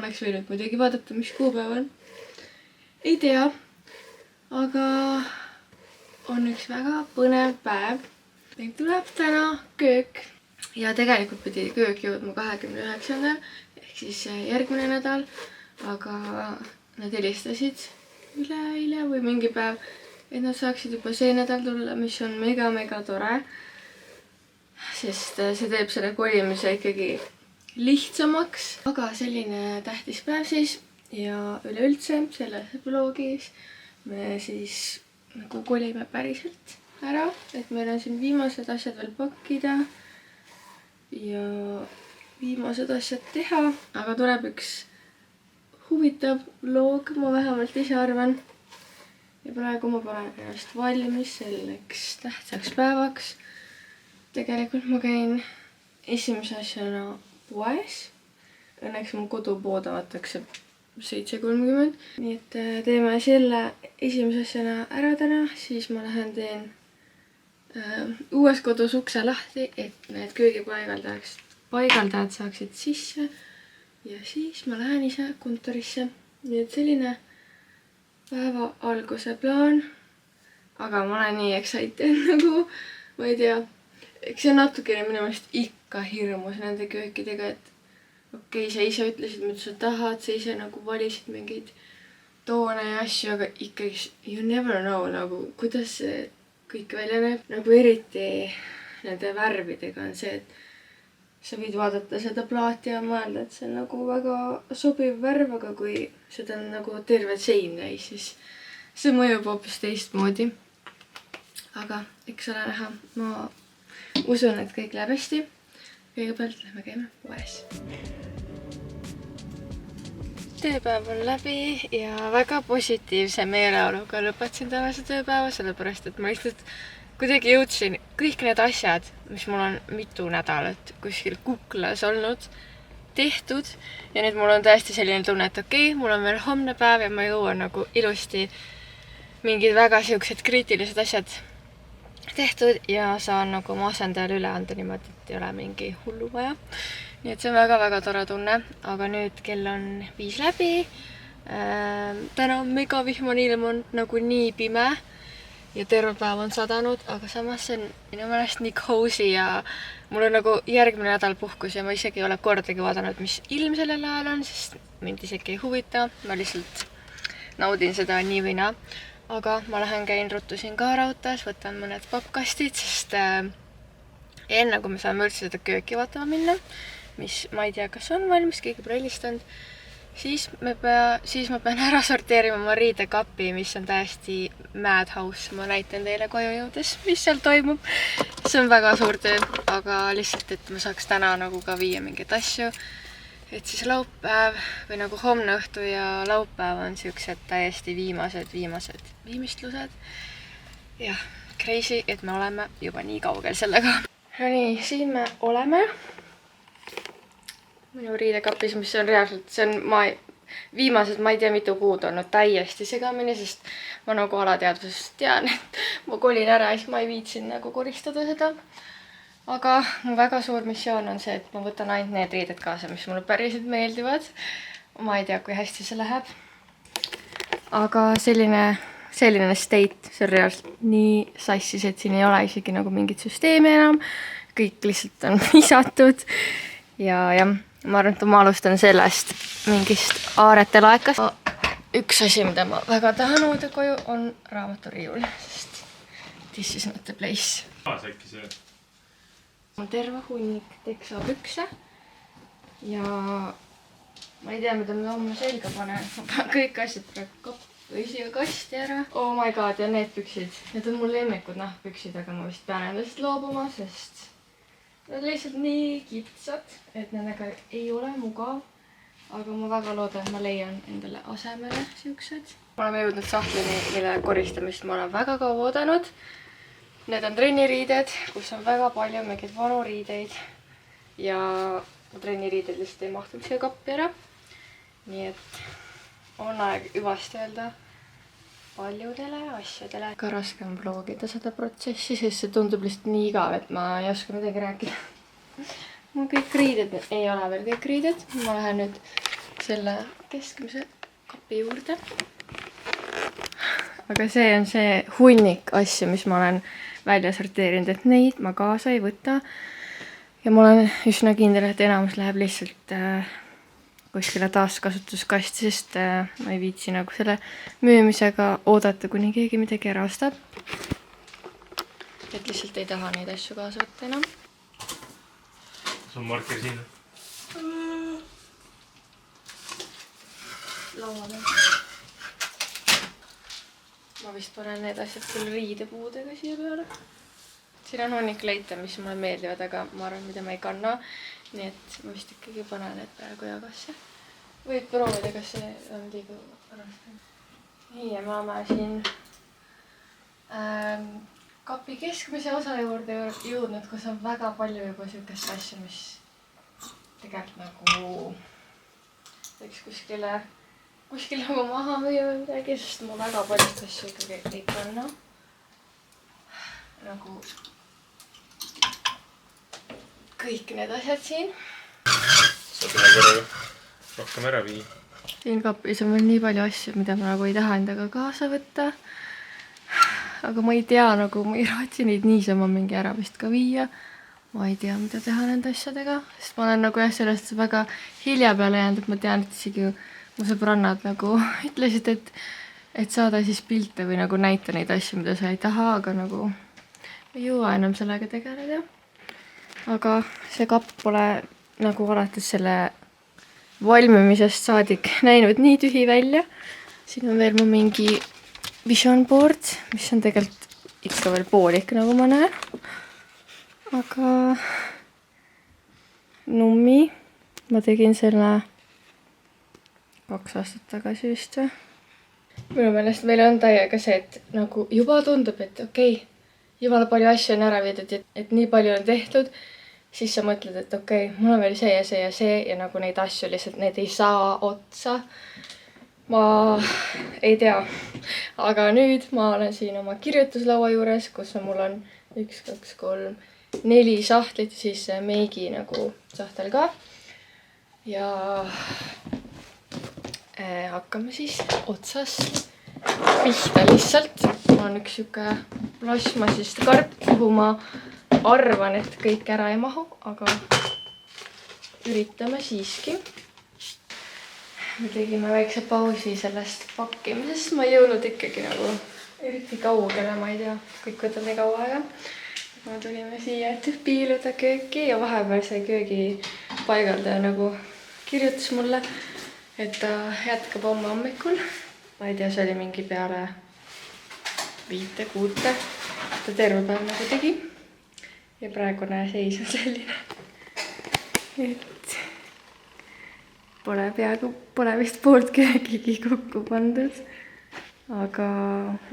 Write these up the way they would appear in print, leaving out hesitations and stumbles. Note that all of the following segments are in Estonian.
ma oleks võinud muidugi vaadata, mis kuupäev on. Ei tea, aga on üks väga põnev päev. Meil tuleb täna köök ja tegelikult pidi köök jõudma 29. ehk siis järgmine nädal, aga nad helistasid üleeile või mingi päev, et nad saaksid juba see nädal tulla, mis on mega tore. Sest see teeb selle kolimise ikkagi lihtsamaks. Aga selline tähtis päev siis ja üleüldse selles vlogis me siis nagu kolime päriselt ära, et meil on siin viimased asjad veel pakkida ja viimased asjad teha, aga tuleb üks huvitav vlog, ma vähemalt ise arvan. Ja praegu ma panen ennast valmis selleks tähtsaks päevaks. Tegelikult ma käin esimese asjana poes. Õnneks mu kodupood avatakse 7:30. Nii et teeme selle esimese asjana ära täna, siis ma lähen teen uues kodus ukse lahti, et need köögipaigaldajad saaksid sisse. Ja siis ma lähen ise kontorisse. Nii et selline päeva alguse plaan. Aga ma olen nii excited nagu, ma ei tea. Eks see on natukene minu meelest ikka hirmus nende köökidega, et okei, sa ise ütlesid, mida sa tahad, sa ise nagu valisid mingeid toone ja asju, aga ikkagi you never know nagu, kuidas see kõik välja näeb. Nagu eriti nende värvidega on see, et sa võid vaadata seda plaati ja mõelda, et see on nagu väga sobiv värv, aga kui seda on nagu terve sein täis, siis see mõjub hoopis teistmoodi. Aga eks ole näha, ma usun, et kõik läheb hästi. Kõigepealt lähme käime poes. Tööpäev on läbi ja väga positiivse meeleoluga lõpetasin tänase tööpäeva, sellepärast et ma lihtsalt kuidagi jõudsin kõik need asjad, mis mul on mitu nädalat kuskil kuklas olnud, tehtud. Ja nüüd mul on tõesti selline tunne, et okei, mul on veel homne päev ja ma jõuan nagu ilusti mingid väga siuksed kriitilised asjad tehtud ja saan nagu oma asendajale üle anda niimoodi, et ei ole mingi hullu vaja. Nii et see on väga tore tunne, aga nüüd kell on 5 läbi. Täna on megavihmane ilm, on nagu nii pime ja terve päev on sadanud, aga samas see on minu meelest nii cozy ja mul on nagu järgmine nädal puhkus ja ma isegi ei ole kordagi vaadanud, mis ilm sellel ajal on, sest mind isegi ei huvita. Ma lihtsalt naudin seda nii või naa. Aga ma lähen käin ruttu siin ka raudtees, võtan mõned pappkastid, sest enne kui me saame üldse seda kööki vaatama minna, mis ma ei tea, kas on valmis, keegi pole helistanud, siis ma pean ära sorteerima oma riidekapi, mis on täiesti madhouse. Ma näitan teile koju jõudes, mis seal toimub. See on väga suur töö, aga lihtsalt, et ma saaks täna nagu ka viia mingeid asju. Et siis laupäev või nagu homne õhtu ja laupäev on siuksed täiesti viimased viimistlused. Jah, crazy, et me oleme juba nii kaugel sellega. No nii, siin me oleme. Minu riidekapis, mis on reaalselt, see on viimased, ma ei tea mitu kuud olnud täiesti segamini, sest ma nagu alateadvusest tean, et ma kolin ära ja siis ma ei viitsin nagu koristada seda. Aga mu väga suur missioon on see, et ma võtan ainult need riided kaasa, mis mulle päriselt meeldivad. Ma ei tea, kui hästi see läheb. Aga selline state, see on reaalselt nii sassis, et siin ei ole isegi nagu mingit süsteemi enam. Kõik lihtsalt on visatud. Ja ma arvan, et ma alustan sellest mingist aarete laekas. Üks asi, mida ma väga tahan uuda koju, on raamaturiiul, sest this is not the place. Äkki see? On terve hunnik teksapükse ja ma ei tea, mida ma homme selga panen. Ma panen kõik asjad praegu siia kasti ära. Oh my god, ja need püksid. Need on mul lemmikud nahkpüksid, aga ma vist pean endast loobuma, sest nad on lihtsalt nii kitsad, et nendega ei ole mugav. Aga ma väga loodan, et ma leian endale asemele siuksed. Ma oleme jõudnud sahtlini, mille koristamist ma olen väga kaua oodanud. Need on trenniriided, kus on väga palju mingeid vanu riideid ja trenniriided lihtsalt ei mahtunud siia kappi ära. Nii et on aeg hüvasti öelda paljudele asjadele. Ka raske on vlogida seda protsessi, sest see tundub lihtsalt nii igav, et ma ei oska midagi rääkida. Mu kõik riided ei ole veel kõik riided. Ma lähen nüüd selle keskmise kapi juurde. Aga see on see hunnik asju, mis ma olen välja sorteerinud, et neid ma kaasa ei võta. Ja ma olen üsna kindel, et enamus läheb lihtsalt kuskile taaskasutuskasti, sest ma ei viitsi nagu selle müümisega oodata, kuni keegi midagi ära ostab. Et lihtsalt ei taha neid asju kaasa võtta enam. Kas on marker siin? Lauale. Ma vist panen need asjad küll riidepuudega siia peale. Siin on hunnik leite, mis mulle meeldivad, aga ma arvan, mida ma ei kanna. Nii et ma vist ikkagi panen need praegu jagasse. Võid proovida, kas see on liiga raske. Nii, ja me oleme siin kapi keskmise osa juurde jõudnud, kus on väga palju juba sihukest asju, mis tegelikult nagu võiks kuskil nagu maha müüa või midagi, sest ma väga paljust asju ikkagi ei kanna. Nagu kõik need asjad siin. Saab ühe korraga rohkem ära vii. Siin kapis on veel nii palju asju, mida ma nagu ei taha endaga kaasa võtta. Aga ma ei tea, nagu ma ei raatsi neid niisama mingi ära vist ka viia. Ma ei tea, mida teha nende asjadega, sest ma olen nagu sellest väga hilja peale jäänud, et ma tean, et isegi mu sõbrannad nagu ütlesid, et saada siis pilte või nagu näita neid asju, mida sa ei taha, aga nagu ei jõua enam sellega tegeleda. Aga see kapp pole nagu alates selle valmimisest saadik näinud nii tühi välja. Siin on veel mu mingi vision board, mis on tegelikult ikka veel poolik, nagu ma näen. Aga nummi ma tegin selle 2 aastat tagasi vist. Minu meelest meil on täiega see, et nagu juba tundub, et okei, jumala palju asju on ära viidud, et nii palju on tehtud, siis sa mõtled, et okei, mul on veel see ja see ja see ja nagu neid asju lihtsalt, need ei saa otsa. Ma ei tea, aga nüüd ma olen siin oma kirjutuslaua juures, kus mul on 1, 2, 3, 4 sahtlit, siis meigi nagu sahtel ka. Ja hakkame siis otsast pihta lihtsalt. Mul on üks siuke plasmasist karp, kuhu ma arvan, et kõik ära ei mahu, aga üritame siiski. Me tegime väikse pausi sellest pakkimisest. Ma ei jõudnud ikkagi nagu eriti kaugele, ma ei tea, kõik võtab nii kaua aega. Me tulime siia, et piiluda kööki ja vahepeal see köögi paigaldaja nagu kirjutas mulle, et ta jätkab homme hommikul. Ma ei tea, see oli mingi peale 5-6. Ta terve päev nagu tegi. Ja praegune seis on selline. Et pole vist poolt köögigi kokku pandud. Aga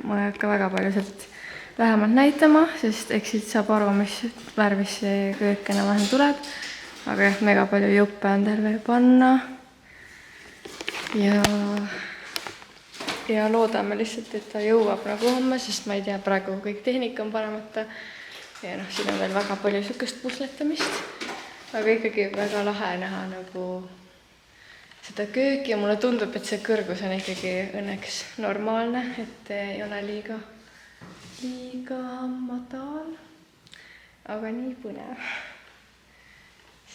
ma ei hakka väga palju sealt vähemalt näitama, sest eks siit saab aru, mis värvis see köök enam-vähem tuleb. Aga jah, mega palju juppe on tal veel panna. Ja loodame lihtsalt, et ta jõuab nagu homme, sest ma ei tea, praegu kõik tehnika on panemata. Ja noh, siin on veel väga palju sükest pusletamist. Aga ikkagi väga lahe näha nagu seda kööki ja mulle tundub, et see kõrgus on ikkagi õnneks normaalne, et ei ole liiga madal. Aga nii põnev.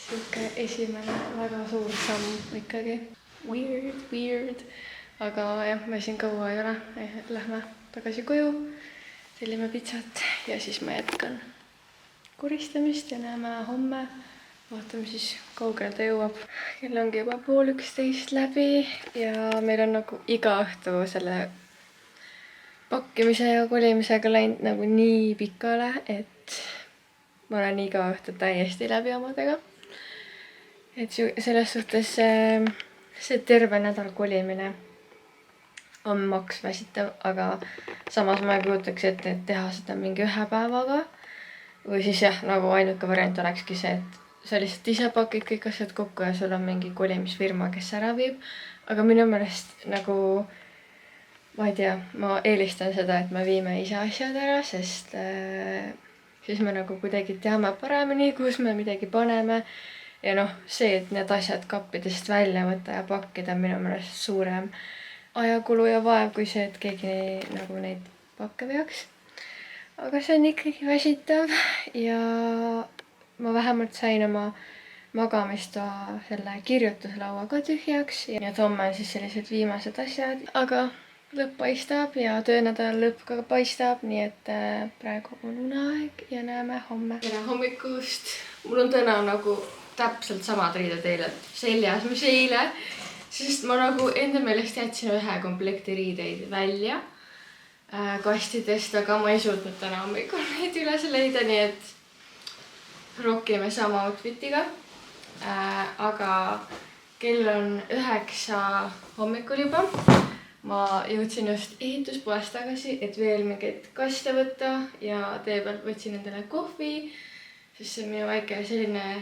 Siuke esimene väga suur samm ikkagi. Weird. Aga jah, me siin kaua ei ole. Lähme tagasi koju, tellime pitsat ja siis ma jätkan koristamist ja näeme homme. Vaatame siis, kaugele ta jõuab. Kell ongi juba 10:30 läbi ja meil on nagu iga õhtu selle pakkimise ja kolimisega läinud nagu nii pikale, et ma olen iga õhtu täiesti läbi omadega. Et selles suhtes see terve nädal kolimine on maks väsitav, aga samas ma ei kujutaks ette, et teha seda mingi 1 päevaga. Või siis jah, nagu ainuke variant olekski see, et sa lihtsalt ise pakid kõik asjad kokku ja sul on mingi kolimisfirma, kes ära viib. Aga minu meelest nagu, ma ei tea, ma eelistan seda, et me viime ise asjad ära, sest siis me nagu kuidagi teame paremini, kus me midagi paneme. ja noh, see, et need asjad kappidest välja võtta ja pakkida, on minu meelest suurem ajakulu ja vaev kui see, et keegi nagu neid pakke veaks. aga see on ikkagi väsitav ja ma vähemalt sain oma magamistoa selle kirjutuslaua ka tühjaks ja homme on siis sellised viimased asjad, aga lõpp paistab ja töönädala lõpp ka paistab, nii et praegu on uneaeg ja näeme homme. tere hommikust! mul on täna nagu täpselt samad riided eile seljas, mis eile, sest ma nagu enda meelest jätsin ühe komplekti riideid välja kastidest, aga ma ei suutnud täna hommikul neid üles leida, nii et rokime sama outfitiga. Aga kell on 9 hommikul juba. Ma jõudsin just ehituspoest tagasi, et veel mingeid kaste võtta ja tee pealt võtsin endale kohvi, sest see on minu väike selline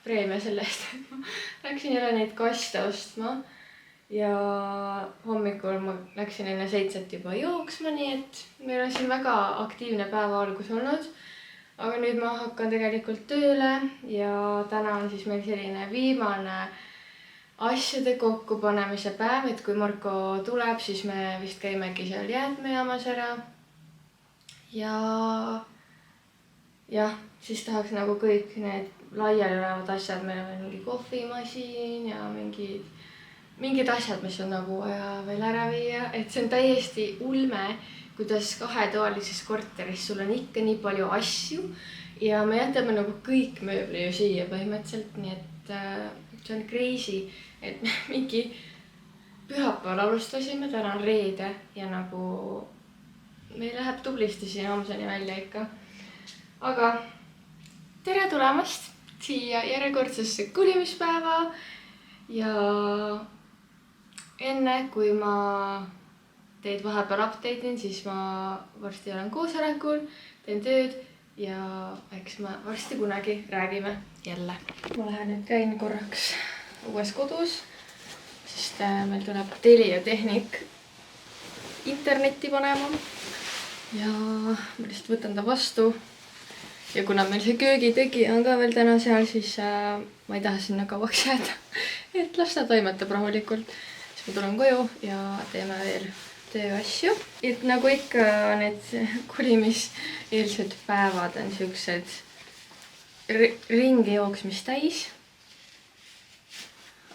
preemia sellest, et ma läksin jälle neid kaste ostma ja hommikul ma läksin enne 7 juba jooksma, nii et meil on siin väga aktiivne päeva algus olnud. Aga nüüd ma hakkan tegelikult tööle ja täna on siis meil selline viimane asjade kokkupanemise päev, et kui Marko tuleb, siis me vist käimegi seal jäätmejaamas ära. Ja jah, siis tahaks nagu kõik need laiali olevad asjad, meil on mingi kohvimasin ja mingid asjad, mis on nagu vaja veel ära viia, et see on täiesti ulme, kuidas kahetoalises korteris sul on ikka nii palju asju ja me jätame nagu kõik mööbli ju siia põhimõtteliselt, nii et see on crazy, et mingi pühapäeval alustasime, täna on reede ja nagu meil läheb tublisti siin homseni välja ikka. Aga tere tulemast siia järjekordsesse kolimispäeva ja enne kui ma teid vahepeal update in, siis ma varsti olen koosolekul, teen tööd ja eks me varsti kunagi räägime jälle. Ma lähen nüüd käin korraks uues kodus, sest meil tuleb Telia tehnik internetti panema ja ma lihtsalt võtan ta vastu. Ja kuna meil see köögitegija on ka veel täna seal, siis ma ei taha sinna kauaks jääda, et las ta toimetab rahulikult. Siis ma tulen koju ja teeme veel tööasju. Et nagu ikka need kolimiseelsed päevad on siuksed ringi jooksmist täis.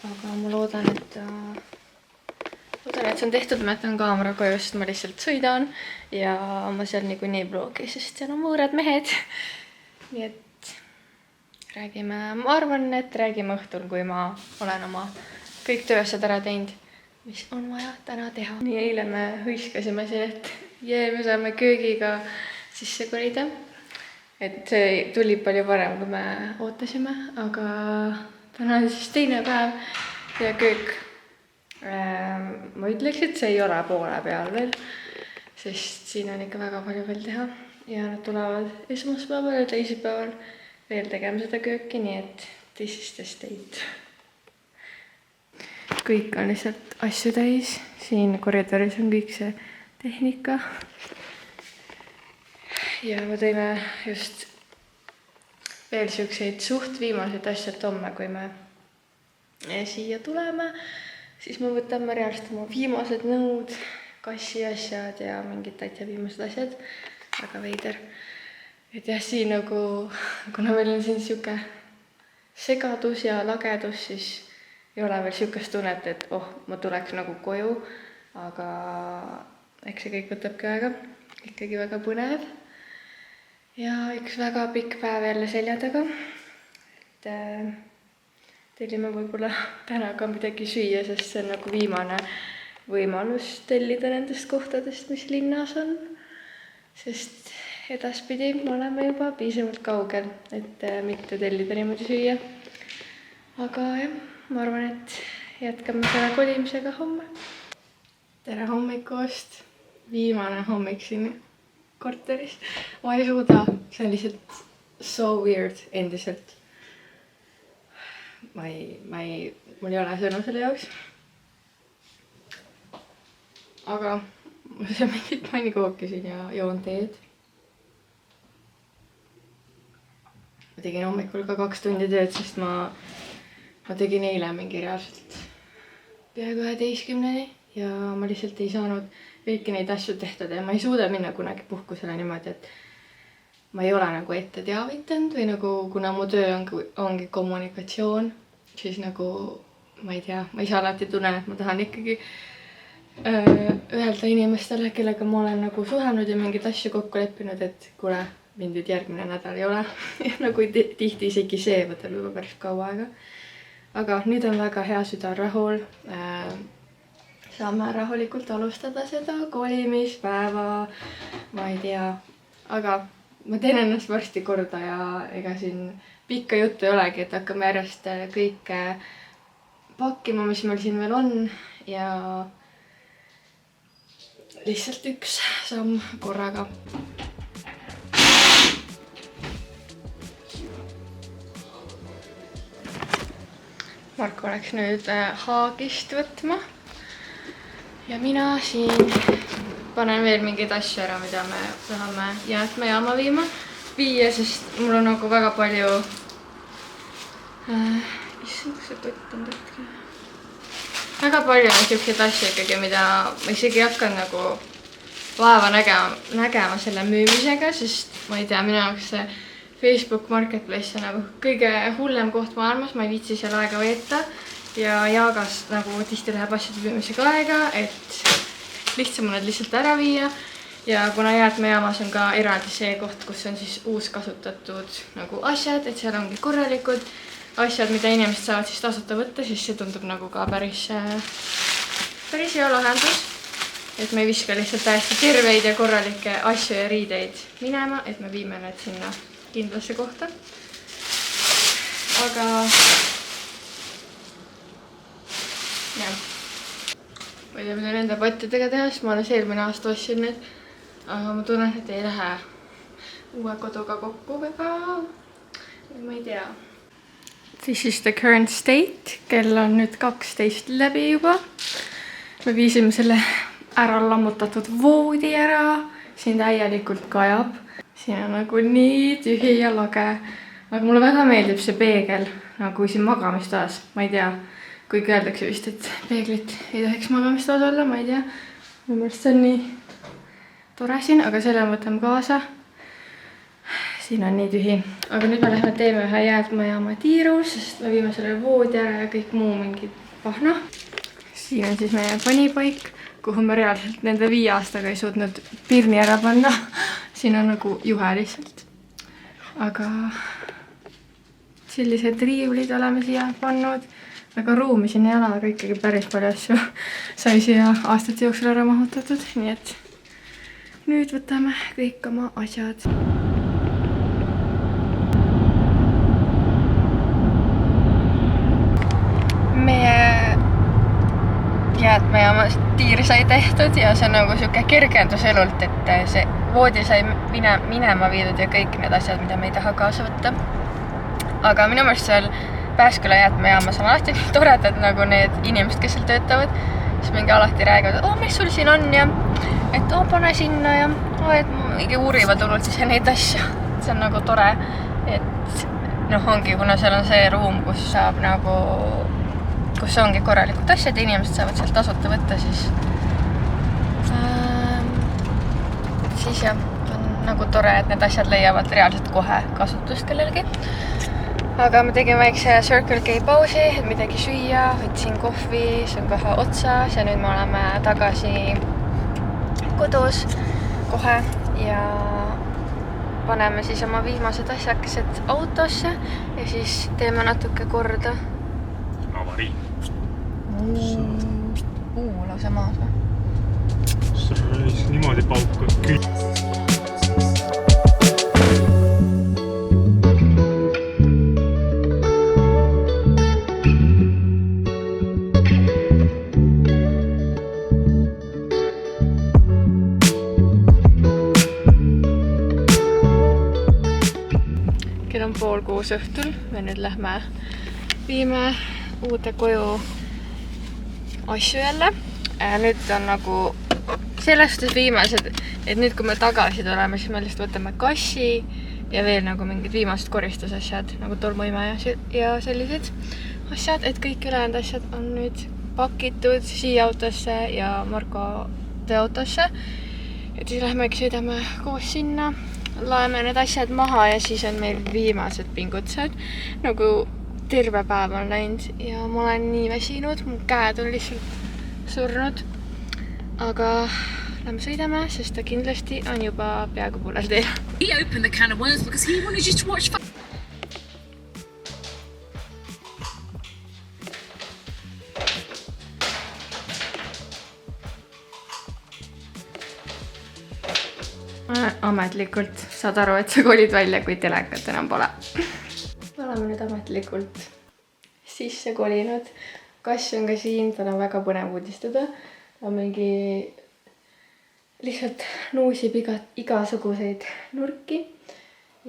Aga ma loodan, et see on tehtud, ma jätan kaamera koju, sest ma lihtsalt sõidan ja ma seal niikuinii bloogi, sest seal on võõrad mehed. Nii et räägime, ma arvan, et räägime õhtul, kui ma olen oma kõik tööasjad ära teinud, mis on vaja täna teha. Nii eile me hõiskasime siin, et me saame köögiga sisse kolida. Et see tuli palju parem, kui me ootasime, aga täna on siis teine päev ja köök. Ma ütleks, et see ei ole poole peal veel, sest siin on ikka väga palju veel teha. Ja nad tulevad esmaspäeval ja teisipäeval veel tegema seda kööki, nii et this is the state. Kõik on lihtsalt asju täis. Siin koridoris on kõik see tehnika. Ja me tõime just veel siukseid suht viimaseid asjad homme, kui me siia tuleme. Siis me võtame reaalselt oma viimased nõud, kassi asjad ja mingid täitsa viimased asjad. Väga veider. Et jah, siin nagu, kuna meil on siin siuke segadus ja lagedus, siis ei ole veel siukest tunnet, et ma tuleks nagu koju, aga eks see kõik võtabki aega. Ikkagi väga põnev. Ja üks väga pikk päev jälle selja taga. Tellime võib-olla täna ka midagi süüa, sest see on nagu viimane võimalus tellida nendest kohtadest, mis linnas on. Sest edaspidi me oleme juba piisavalt kaugel, et mitte tellida niimoodi süüa. Aga jah, ma arvan, et jätkame selle kolimisega homme. Tere hommikust! Viimane hommik siin korteris. Ma ei suuda, see on lihtsalt so weird endiselt. Mul ei ole sõnu selle jaoks. Aga ma söön mingit pannikooki siin ja joon teed. Ma tegin hommikul ka 2 tundi tööd, sest ma ma tegin eile mingi reaalselt peaaegu 11-ni ja ma lihtsalt ei saanud kõiki neid asju tehtud ja ma ei suuda minna kunagi puhkusele niimoodi, et ma ei ole nagu ette teavitanud või nagu, kuna mu töö ongi kommunikatsioon, siis nagu ma ei tea, ma ise alati tunnen, et ma tahan ikkagi öelda inimestele, kellega ma olen nagu suhelnud ja mingeid asju kokku leppinud, et kuule, mind nüüd järgmine nädal ei ole. Ja nagu tihti isegi see võtab juba päris kaua aega. Aga nüüd on väga hea süda rahul. Saame rahulikult alustada seda kolimispäeva, ma ei tea. Aga ma teen ennast varsti korda ja ega siin pikka juttu ei olegi, et hakkame järjest kõike pakkima, mis meil siin veel on ja lihtsalt üks samm korraga. Marko läks nüüd haagist võtma ja mina siin panen veel mingeid asju ära, mida me tahame jäätmejaama viia, sest mul on nagu väga palju issand, kus see tott on tõtki. Väga palju on siukseid asju ikkagi, mida ma isegi ei hakanud nagu vaeva nägema selle müümisega, sest ma ei tea, minu jaoks see Facebook Marketplace on nagu kõige hullem koht maailmas, ma ei viitsi seal aega veeta ja Jaagas nagu tihti läheb asjade müümisega aega, et lihtsam on need lihtsalt ära viia ja kuna jäätmejaamas on ka eraldi see koht, kus on siis uuskasutatud nagu asjad, et seal ongi korralikud asjad, mida inimesed saavad siis tasuta võtta, siis see tundub nagu ka päris hea lahendus. Et me ei viska lihtsalt täiesti terveid ja korralikke asju ja riideid minema, et me viime need sinna kindlasse kohta. Aga jah, ma ei tea, mida nende pattidega teha, sest ma alles eelmine aasta ostsin need, aga ma tunnen, et ei lähe uue koduga kokku väga, ma ei tea. This is the current state, kell on nüüd 12 läbi juba. Me viisime selle ära lammutatud voodi ära, siin täielikult kajab. Siin on nagu nii tühi ja lage, aga mulle väga meeldib see peegel, nagu siin magamistoas, ma ei tea, kuigi öeldakse vist, et peeglit ei tohiks magamistoas olla, ma ei tea. Minu meelest see on nii tore siin, aga selle võtame kaasa. Siin on nii tühi. Aga nüüd me lähme teeme ühe jäätmejaama tiiru, sest me viime selle voodi ära ja kõik muu mingi pahna. Siin on siis meie panipaik, kuhu me reaalselt nende 5 aastaga ei suutnud pirni ära panna. Siin on nagu juhe lihtsalt. Aga sellised riiulid oleme siia pannud. Väga ruumi siin ei ole, aga ikkagi päris palju asju sai siia aastate jooksul ära mahutatud. Nii et nüüd võtame kõik oma asjad. Meie jäätmejaamas tiir sai tehtud ja see on nagu siuke kergendus elult, et see voodi sai minema viidud ja kõik need asjad, mida me ei taha kaasa võtta. Aga minu meelest seal Pääsküla jäätmejaamas on alati toredad nagu need inimesed, kes seal töötavad, siis mingi alati räägivad, et mis sul siin on ja et pane sinna ja et mingi uurivad hullult siis neid asju. See on nagu tore, et ongi, kuna seal on see ruum, kus saab nagu kus ongi korralikud asjad ja inimesed saavad sealt tasuta võtta, siis jah, on nagu tore, et need asjad leiavad reaalselt kohe kasutust kellelgi. Aga ma tegin väikse Circle K pausi, et midagi süüa, võtsin kohvi, see on kohe otsas ja nüüd me oleme tagasi kodus kohe ja paneme siis oma viimased asjakesed autosse ja siis teeme natuke korda. Avarii. Lausa maas või? See niimoodi paukad küll. Kell on 5:30 õhtul. Me nüüd lähme viime uude koju asju jälle. Nüüd on nagu selles suhtes viimased, et nüüd kui me tagasi tuleme, siis me lihtsalt võtame kassi ja veel nagu mingid viimased koristusasjad, nagu tolmuime ja sellised. asjad, et kõik ülejäänud asjad on nüüd pakitud siia autosse ja Marko autosse. Et siis lähmegi sõidame koos sinna, laeme need asjad maha ja siis on meil viimased pingutused. Nagu terve päev on läinud ja ma olen nii väsinud, mu käed on lihtsalt surnud. Aga lähme sõidame, sest ta kindlasti on juba peaaegu poolel teel. He opened the can of worms because he wanted you to watch. Ametlikult saad aru, et sa kolid välja, kui telekat enam pole. Me oleme nüüd ametlikult sisse kolinud. Kass on ka siin, tal on väga põnev uudistada. Ta mingi lihtsalt nuusib igasuguseid nurki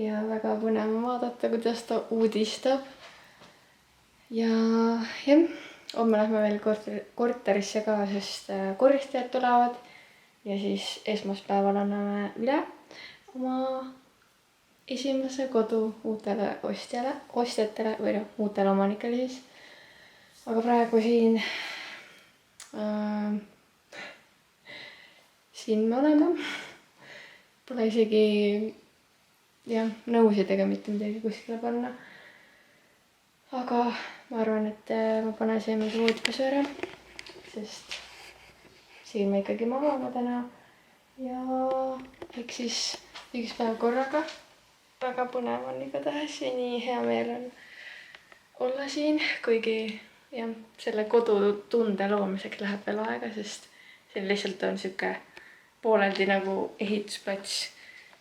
ja väga põnev vaadata, kuidas ta uudistab. Ja jah, homme lähme veel korterisse ka, sest koristajad tulevad. Ja siis esmaspäeval anname üle oma esimese kodu uutele ostjatele või uutele omanikele siis. Aga praegu siin me oleme. Pole isegi nõusid ega mitte midagi kuskile panna. Aga ma arvan, et ma panen siia mingi voodikasu ära, sest siin me ikkagi magame täna ja eks siis üks päev korraga. Väga põnev on igatahes ja nii hea meel on olla siin, kuigi selle kodutunde loomiseks läheb veel aega, sest siin lihtsalt on siuke pooleldi nagu ehitusplats,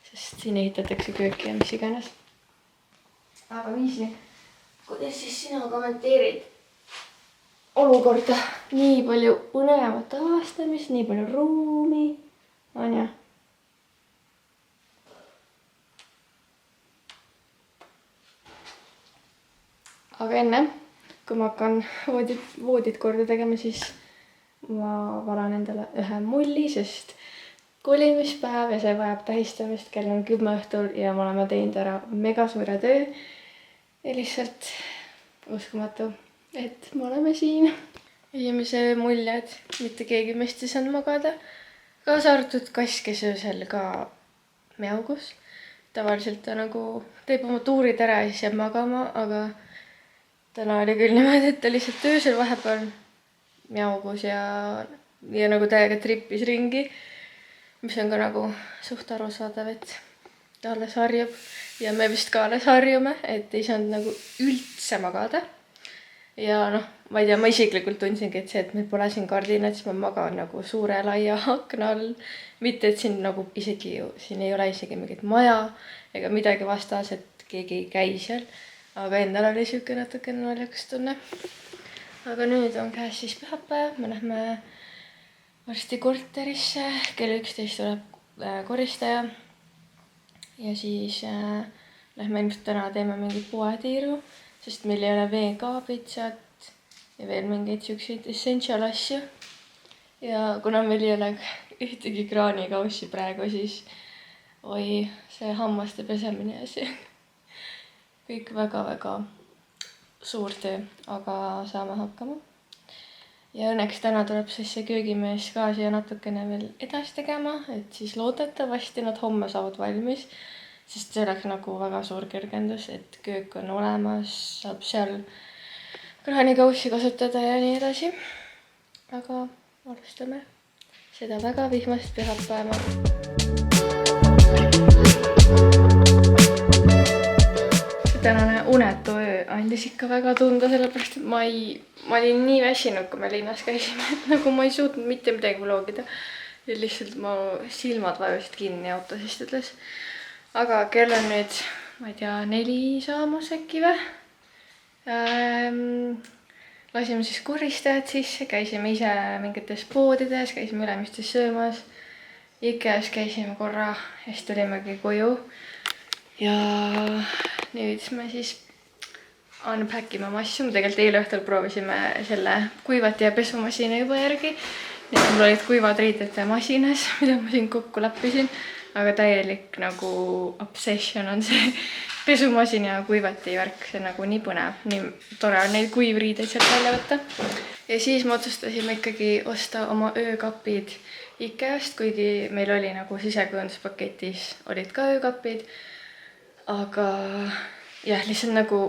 sest siin ehitatakse kööki ja mis iganes. Aga Viisi, kuidas siis sina kommenteerid olukorda? Nii palju põnevat avastamist, nii palju ruumi, on ja? Aga enne, kui ma hakkan voodit korda tegema, siis ma valan endale ühe mulli, sest kolimispäev ja see vajab tähistamist, kell on 10 õhtul ja me oleme teinud ära mega suure töö. Ja lihtsalt uskumatu, et me oleme siin. Esimese mulje, et mitte keegi meist ei saanud magada. Kaasa arvatud kass, kes öösel ka meaugus. Tavaliselt ta nagu teeb oma tuurid ära ja siis jääb magama, aga täna oli küll niimoodi, et ta lihtsalt öösel vahepeal meaugus ja nagu täiega trippis ringi, mis on ka nagu suht arusaadav, et ta alles harjub ja me vist ka alles harjume, et ei saanud nagu üldse magada. Ja ma ei tea, ma isiklikult tundsingi, et see, et meil pole siin kardinat, siis ma magan nagu suure laia akna all. Mitte, et siin nagu isegi ju, siin ei ole isegi mingit maja ega midagi vastas, et keegi ei käi seal. Aga endal oli siuke natuke naljakas tunne. Aga nüüd on käes siis pühapäev, me lähme varsti korterisse, kell 11 tuleb koristaja. Ja siis lähme ilmselt täna teeme mingi poetiiru, sest meil ei ole veekaabitsat ja veel mingeid siukseid essential asju. Ja kuna meil ei ole ühtegi kraanikaussi praegu, siis see hammaste pesemine ja see kõik väga-väga suur töö, aga saame hakkama. Ja õnneks täna tuleb siis see köögimees ka siia natukene veel edasi tegema, et siis loodetavasti nad homme saavad valmis. Sest see oleks nagu väga suur kergendus, et köök on olemas, saab seal kraanikaussi kasutada ja nii edasi. Aga alustame seda väga vihmast pühapäeva. See tänane unetu öö andis ikka väga tunda, sellepärast et ma olin nii väsinud, kui me linnas käisime, et nagu ma ei suutnud mitte midagi vlogida. Ja lihtsalt mu silmad vajusid kinni autos istudes. Aga kell on nüüd, ma ei tea, 4 saamas äkki või. Lasime siis koristajad sisse, käisime ise mingites poodides, käisime Ülemistes söömas. Ikeas käisime korra ja siis tulimegi koju. Ja nüüd me siis unpackime oma asju. Tegelikult eile õhtul proovisime selle kuivati ja pesumasina juba järgi. Nüüd mul olid kuivad riided masinas, mida ma siin kokku lappisin. Aga täielik nagu obsession on see pesumasin ja kuivati värk, see nagu nii põnev, nii tore on neid kuivriideid sealt välja võtta. Ja siis me otsustasime ikkagi osta oma öökapid IKEA-st, kuigi meil oli nagu sisekujunduspaketis olid ka öökapid. Aga jah, lihtsalt nagu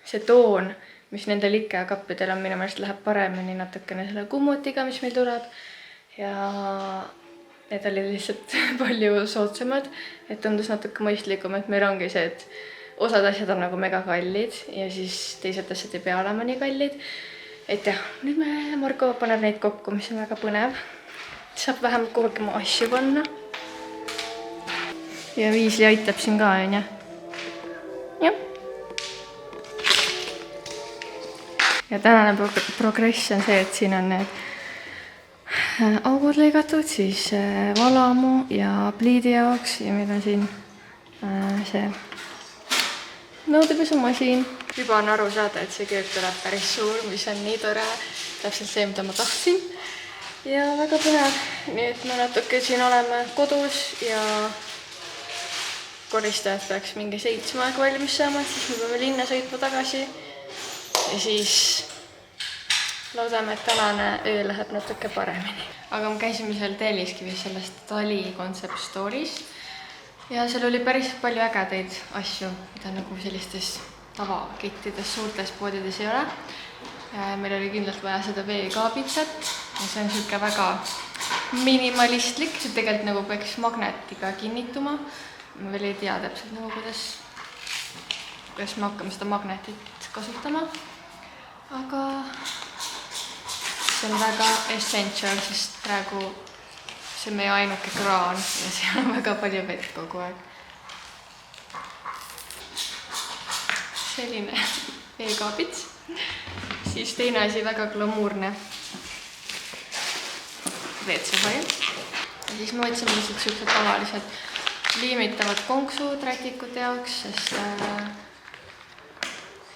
see toon, mis nendel IKEA kappidel on, minu meelest läheb paremini natukene selle kummutiga, mis meil tuleb. Ja need olid lihtsalt palju soodsamad, et tundus natuke mõistlikum, et meil ongi see, et osad asjad on nagu mega kallid ja siis teised asjad ei pea olema nii kallid. Et jah, nüüd Marko paneb neid kokku, mis on väga põnev. Saab vähemalt kuhugi oma asju panna. Ja Viisli aitab siin ka, on ja? Jah. Ja tänane progress on see, et siin on need augud lõigatud, siis valamu ja pliidi jaoks ja meil on siin see nõudepesumasin. Juba on aru saada, et see köök tuleb päris suur, mis on nii tore. Täpselt see, mida ma tahtsin. Ja väga põnev. Nii et me natuke siin oleme kodus ja koristajad peaks mingi 7 aega valmis saama, siis me peame linna sõitma tagasi. Ja siis loodame, et tänane öö läheb natuke paremini. Aga me käisime seal Telliskivis sellest Dali Concept Store'is. Ja seal oli päris palju ägedaid asju, mida nagu sellistes tavakettides, suurtes poodides ei ole. Meil oli kindlalt vaja seda veekaabitsat. See on siuke väga minimalistlik. See tegelikult nagu peaks magnetiga kinnituma. Ma veel ei tea täpselt nagu, kuidas me hakkame seda magnetit kasutama. Aga see on väga essential, sest praegu see on meie ainuke kraan ja seal on väga palju vett kogu aeg. Selline veekaabits. Siis teine asi väga glamuurne WC-hoiu. Ja siis me võtsime lihtsalt siuksed tavalised liimitavad konksud rätikute jaoks, sest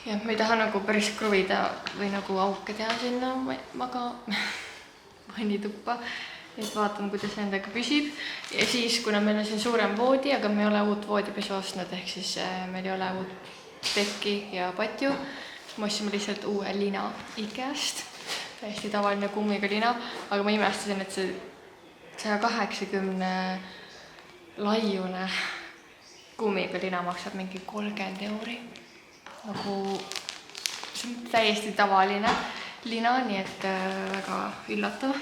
ja me ei taha nagu päris kruvida või nagu auke teha sinna vannituppa. Et vaatame, kuidas nendega püsib. Ja siis, kuna meil on siin suurem voodi, aga me ei ole uut voodipesu ostnud, ehk siis meil ei ole uut tekki ja patju. Me ostsime lihtsalt uue lina IKEA-st. Täiesti tavaline kummiga lina, aga ma imestasin, et see 180 laiune kummiga lina maksab mingi 30 €. Nagu see on täiesti tavaline lina, nii et väga üllatav.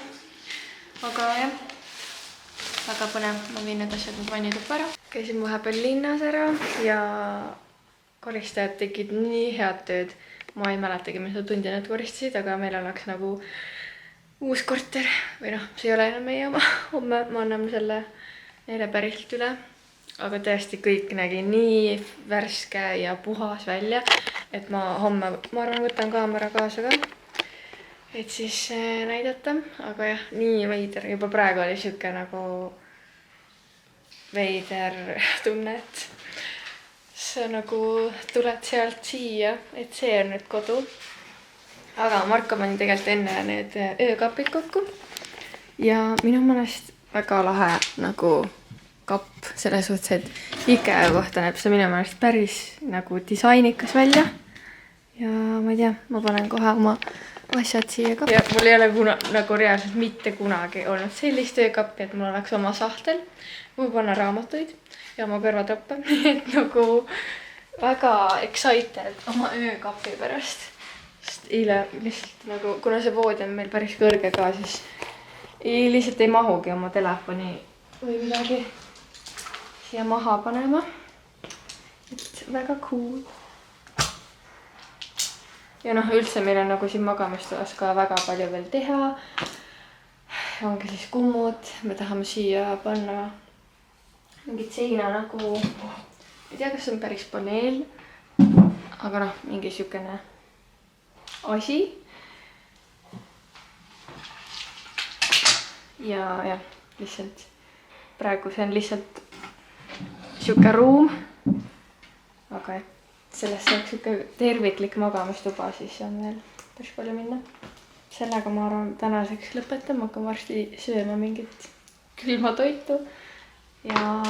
Aga jah, väga põnev, ma viin need asjad nüüd vannituppa ära. Käisin vahepeal linnas ära ja koristajad tegid nii head tööd. Ma ei mäletagi, mis nad tundi nad koristasid, aga meil oleks nagu uus korter. Või noh, see ei ole enam meie oma. Homme ma anname selle neile päriselt üle. Aga tõesti kõik nägi nii värske ja puhas välja, et ma homme, ma arvan, võtan kaamera kaasa ka. Et siis näidata, aga jah, nii veider. Juba praegu oli siuke nagu veider tunne, et sa nagu tuled sealt siia, et see on nüüd kodu. Aga Marko pani tegelikult enne need öökapid kokku. Ja minu meelest väga lahe nagu kapp selles suhtes, et IKEA kohta näeb see minu meelest päris nagu disainikas välja. Ja ma ei tea, ma panen kohe oma asjad siia ka. Ja mul ei ole nagu reaalselt mitte kunagi olnud sellist öökappi, et mul oleks oma sahtel. Mul panna raamatuid ja oma kõrvatroppe. Et nagu väga excited oma öökapi pärast. Sest eile lihtsalt nagu, kuna see voodi on meil päris kõrge ka, siis lihtsalt ei mahugi oma telefoni või midagi siia maha panema. Et väga cool. Ja noh, üldse meil on nagu siin magamistoas ka väga palju veel teha. Ongi siis kummud. Me tahame siia panna mingit seina nagu, ei tea, kas see on päris paneel, aga noh, mingi siukene asi. Ja lihtsalt praegu see on lihtsalt siuke ruum. Aga et sellest saaks siuke terviklik magamistuba, siis on veel päris palju minna. Sellega ma arvan tänaseks lõpetan, ma hakkan varsti sööma mingit külma toitu. Ja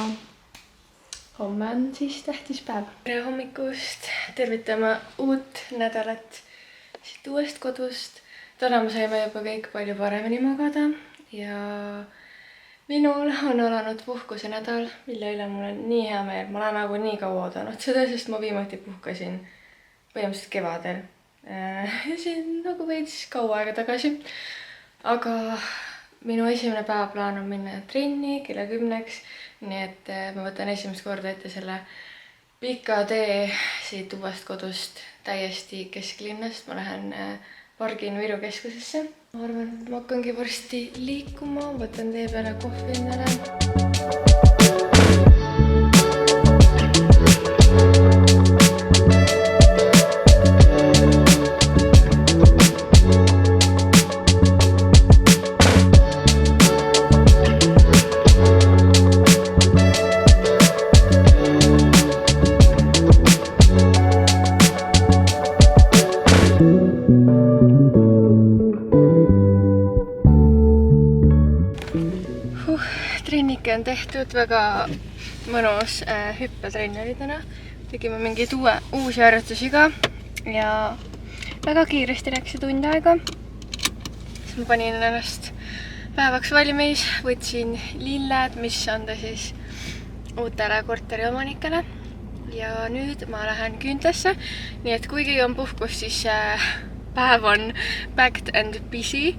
homme on siis tähtis päev. Tere hommikust, tervitame uut nädalat siit uuest kodust. Täna me saime juba kõik palju paremini magada ja minul on alanud puhkuse nädal, mille üle mul on nii hea meel. Ma olen nagu nii kaua oodanud seda, sest ma viimati puhkasin põhimõtteliselt kevadel. Ja see on nagu veits kaua aega tagasi. Aga minu esimene päevaplaan on minna trenni kella 10-ks. Nii et ma võtan esimest korda ette selle pika tee siit uuest kodust täiesti kesklinnast. Ma lähen pargin Viru keskusesse. Ma arvan, et ma hakkangi varsti liikuma. Võtan tee peale kohvi endale. Trennike on tehtud, väga mõnus hüppetrenn oli täna. Tegime mingeid uusi harjutusi ka ja väga kiiresti läks see tund aega. Siis ma panin ennast päevaks valmis, võtsin lilled, mis anda siis uutele korteri omanikele. Ja nüüd ma lähen Küntlasse, nii et kuigi on puhkus, siis päev on packed and busy.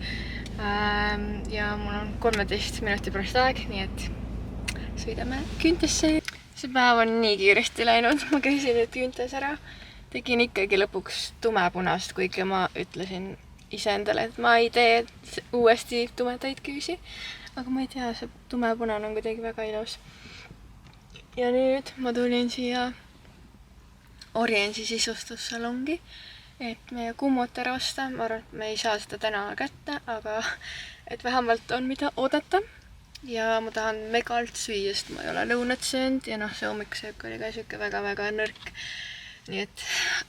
Ja mul on 13 minuti pärast aeg, nii et sõidame Küntlasse. See päev on nii kiiresti läinud, ma käisin nüüd Küntas ära. Tegin ikkagi lõpuks tumepunast, kuigi ma ütlesin iseendale, et ma ei tee uuesti tumedaid küüsi. Aga ma ei tea, see tumepunane on kuidagi väga ilus. Ja nüüd ma tulin siia Oriensi sisustussalongi, et meie kummut ära osta. Ma arvan, et me ei saa seda täna kätte, aga et vähemalt on mida oodata. Ja ma tahan megalt süüa, sest ma ei ole lõunat söönud ja see hommikusöök oli ka siuke väga-väga nõrk. Nii et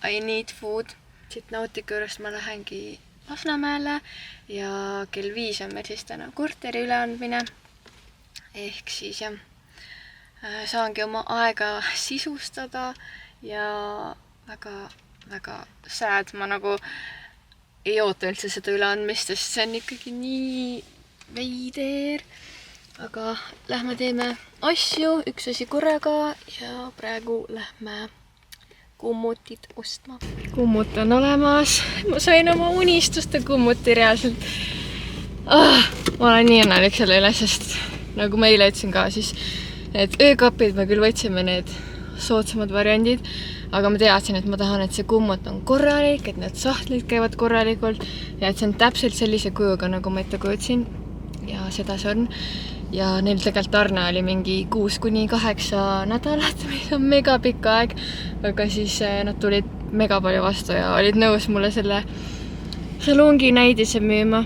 I need food. Siit Nautika juurest ma lähengi Lasnamäele ja kell 5 on meil siis täna korteri üleandmine. Ehk siis jah, saangi oma aega sisustada ja väga sad. Ma nagu ei oota üldse seda üleandmist, sest see on ikkagi nii veider. Aga lähme teeme asju, üks asi korraga ja praegu lähme kummutit ostma. Kummut on olemas. Ma sain oma unistuste kummuti reaalselt. Ma olen nii õnnelik selle üle, sest nagu ma eile ütlesin ka, siis need öökapid me küll võtsime need soodsamad variandid, aga ma teadsin, et ma tahan, et see kummut on korralik, et need sahtlid käivad korralikult ja et see on täpselt sellise kujuga, nagu ma ette kujutsin. Ja seda see on. Ja neil tegelikult tarne oli mingi 6-8 nädalat, mis on mega pikk aeg, aga siis nad tulid mega palju vastu ja olid nõus mulle selle salongi näidise müüma,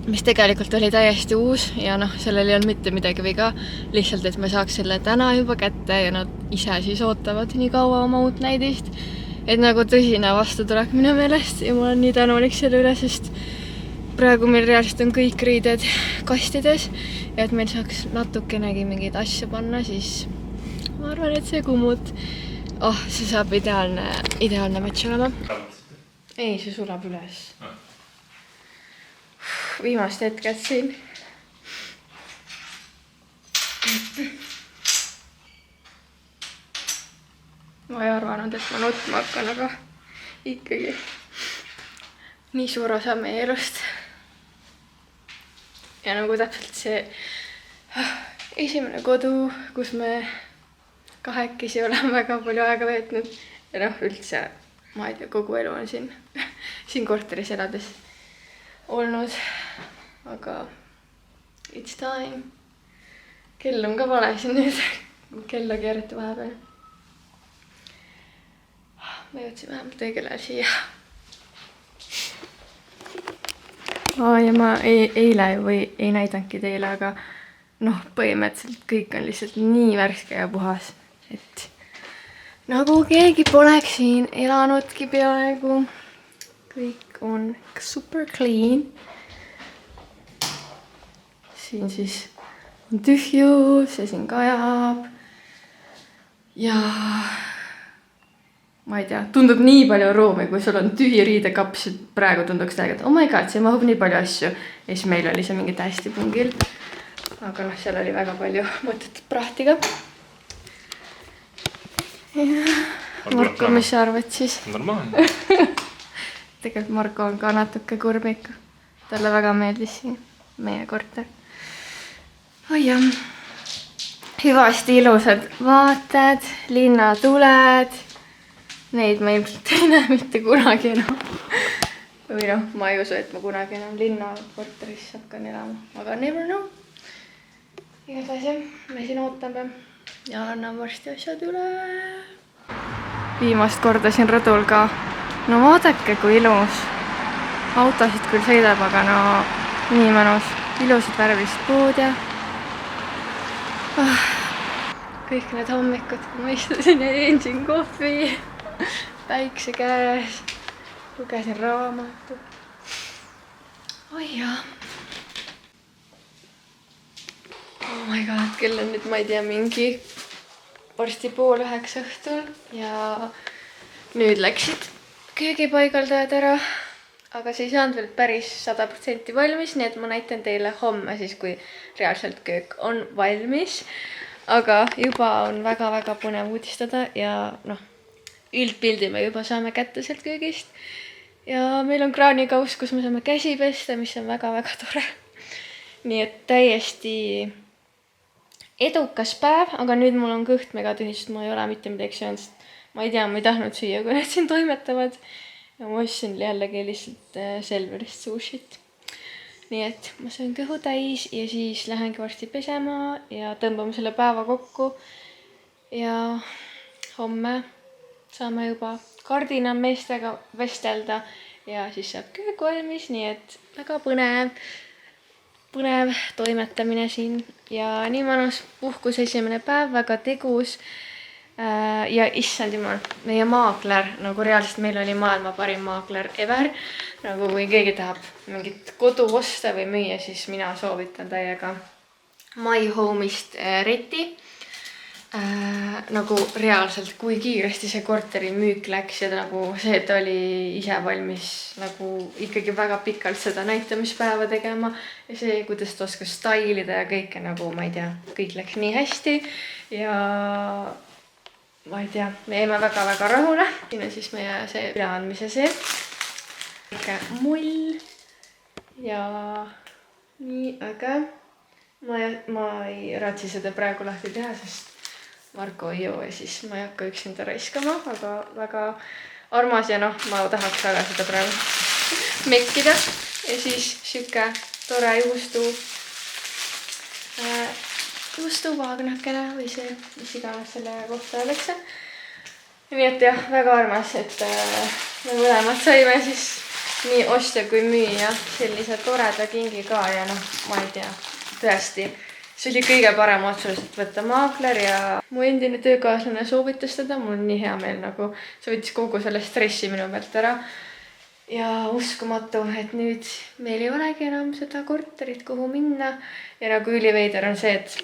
mis tegelikult oli täiesti uus ja sellel ei olnud mitte midagi viga, lihtsalt, et me saaks selle täna juba kätte ja nad ise siis ootavad nii kaua oma uut näidist, et nagu tõsine vastutulek minu meelest ja ma olen nii tänulik selle üle, sest praegu meil reaalselt on kõik riided kastides ja et meil saaks natukenegi mingeid asju panna, siis ma arvan, et see kummut, see saab ideaalne match olema. Ei, see sulab üles. Viimast hetked siin. Ma ei arvanud, et ma nutma hakkan, aga ikkagi nii suur osa meie elust. Ja nagu täpselt see esimene kodu, kus me kahekesi oleme väga palju aega veetnud. Ja üldse, ma ei tea, kogu elu on siin korteris elades olnud. Aga it's time. Kell on ka vale siin nüüd. Kella keerati vahepeal. Me jõudsin vähemalt õigel ajal siia. Ja ma eile või ei näidanudki teile, aga põhimõtteliselt kõik on lihtsalt nii värske ja puhas, et nagu keegi poleks siin elanudki peaaegu. Kõik on super clean. Siin siis on tühju, see siin kajab. ja ma ei tea, tundub nii palju ruumi, kui sul on tühi riidekaps, praegu tunduks täiega, et oh my god, see mahub nii palju asju. Ja siis meil oli see mingi täiesti pungil. Aga noh, seal oli väga palju mõtet prahti ka. Marko, mis sa arvad siis? Normaalne. Tegelikult Marko on ka natuke kurb ikka. Talle väga meeldis siin meie korter. Oi jah. Hüvasti ilusad vaated, linnatuled. Neid ma ilmselt ei näe mitte kunagi enam. Või noh, ma ei usu, et ma kunagi enam linnakorteris hakkan elama. Aga never know. Igatahes me siin ootame ja annan varsti asjad üle. Viimast korda siin rõdul ka. No vaadake, kui ilus. Autosid küll sõidab, aga no nii mõnus. Ilusad värvilised puud ja kõik need hommikud, kui ma istusin ja jõin siin kohvi, päikse käes, lugesin raamatu. Oi jah. Oh my god, kell on nüüd, ma ei tea, mingi varsti 8:30 õhtul ja nüüd läksid köögipaigaldajad ära, aga see ei saanud veel päris 100% valmis, nii et ma näitan teile homme siis, kui reaalselt köök on valmis. Aga juba on väga-väga põnev uudistada ja noh, üldpildi me juba saame kätte sealt köögist. Ja meil on kraanikauss, kus me saame käsi pesta, mis on väga-väga tore. Nii et täiesti edukas päev, aga nüüd mul on kõht mega tühi, sest ma ei ole mitte midagi söönud, sest ma ei tea, ma ei tahtnud süüa, kui need siin toimetavad. Ja ma ostsin jällegi lihtsalt Selverist sushit. Nii et ma söön kõhu täis ja siis lähengi varsti pesema ja tõmbame selle päeva kokku. Ja homme saame juba kardina meestega vestelda ja siis saab köök valmis, nii et väga põnev toimetamine siin. Ja nii mõnus puhkus esimene päev, väga tegus. Ja issand jumal, meie maakler, nagu reaalselt meil oli maailma parim maakler ever. Nagu kui keegi tahab mingit kodu osta või müüa, siis mina soovitan täiega My Home'ist Reti. Nagu reaalselt, kui kiiresti see korteri müük läks ja nagu see, et oli ise valmis nagu ikkagi väga pikalt seda näitamispäeva tegema. Ja see, kuidas ta oskas stylida ja kõike nagu, ma ei tea, kõik läks nii hästi ja ma ei tea, me jäime väga-väga rahule. Siin on siis meie see üleandmise see. Ikka mull. Ja nii, aga ma ei raatsi seda praegu lahti teha, sest Marko ei joo ja siis ma ei hakka üksinda raiskama, aga väga armas ja noh, ma tahaks väga seda praegu mekkida. Ja siis siuke tore juustuvagnakene või see, mis iganes selle kohta öeldakse. Nii et jah, väga armas, et me mõlemad saime siis nii ostja kui müüa sellise toreda kingi ka ja noh, ma ei tea, tõesti. See oli kõige parem otsus, et võtta maakler ja mu endine töökaaslane soovitas teda. Mul on nii hea meel, nagu see võttis kogu selle stressi minu pealt ära. Ja uskumatu, et nüüd meil ei olegi enam seda korterit, kuhu minna. Ja nagu üliveider on see, et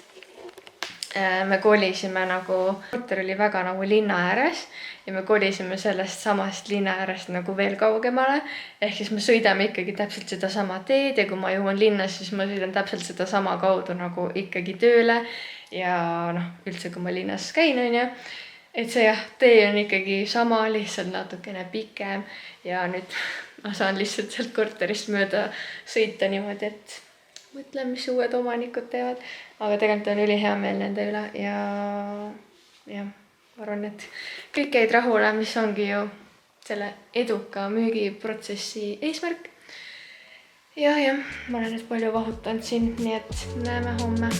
me kolisime nagu, korter oli väga nagu linna ääres ja me kolisime sellest samast linna äärest nagu veel kaugemale. Ehk siis me sõidame ikkagi täpselt seda sama teed ja kui ma jõuan linnas, siis ma sõidan täpselt seda sama kaudu nagu ikkagi tööle. Ja noh, üldse kui ma linnas käin, on ju. Et see jah, tee on ikkagi sama, lihtsalt natukene pikem ja nüüd ma saan lihtsalt sealt korterist mööda sõita niimoodi, et mõtlen, mis uued omanikud teevad, aga tegelikult on üli hea meel nende üle ja ma arvan, et kõik jäid rahule, mis ongi ju selle eduka müügiprotsessi eesmärk. Ja, ma olen nüüd palju vahutanud siin, nii et näeme homme.